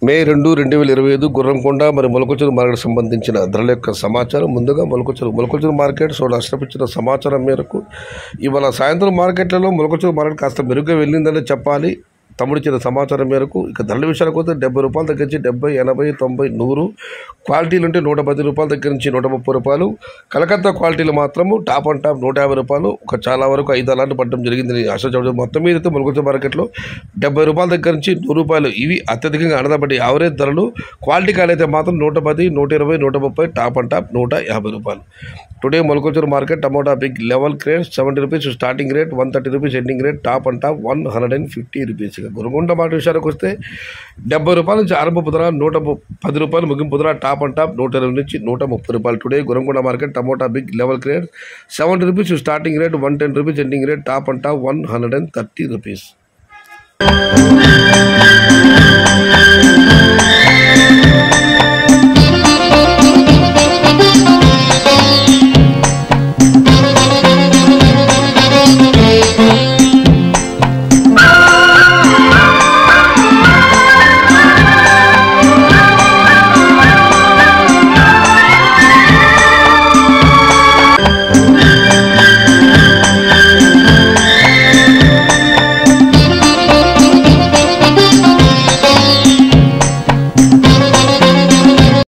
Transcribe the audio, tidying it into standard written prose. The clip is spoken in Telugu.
మే 2, 2025 గుర్రంకొండ మరి మొలకొచ్చూరు మార్కెట్ సంబంధించిన ధరల యొక్క సమాచారం. ముందుగా మొలకొచ్చూరు మార్కెట్ నష్టపించిన సమాచారం మేరకు ఇవాళ సాయంత్రం మార్కెట్లలో మొలకొచ్చూరు మార్కెట్ కాస్త మెరుగ్గా వెళ్ళిందని చెప్పాలి. తమ్ముడిచ్చిన సమాచారం మేరకు ఇక ధరల విషయానికి వస్తే 70 రూపాయల దగ్గర నుంచి 70, 80, 90, 100 క్వాలిటీలు ఉంటే 110 రూపాయల దగ్గర నుంచి 130 రూపాయలు. కలకత్తా క్వాలిటీలు మాత్రము టాప్ అండ్ టాప్ 150 రూపాయలు. ఒక చాలా వరకు 5 అలాంటి పడడం జరిగిందని ఆశించడం. మొత్తం మీద అయితే మొలకొచ్చూరు మార్కెట్లో 70 రూపాయల దగ్గర నుంచి 100 రూపాయలు ఇవి అత్యధికంగా అనదబడి యావరేజ్ ధరలు. క్వాలిటీ కాయలు అయితే మాత్రం 110, 120, 130, టాప్ అండ్ టాప్ 150 రూపాయలు. Today Mulakalacheruvu market tomato big level crate 70 rupees starting rate, 130 rupees ending rate, top and top 150 rupees. Gurramkonda market విషయానికి వస్తే 70 రూపాయల నుంచి ఆరంభ పుదర, 110 రూపాయలు ముగింపు పుదర, టాప్ అండ్ టాప్ 120 నుంచి 130 రూపాయలు. Today Gurramkonda market tomato big level crate 70 rupees starting rate, 110 rupees ending rate, top and top 130 rupees.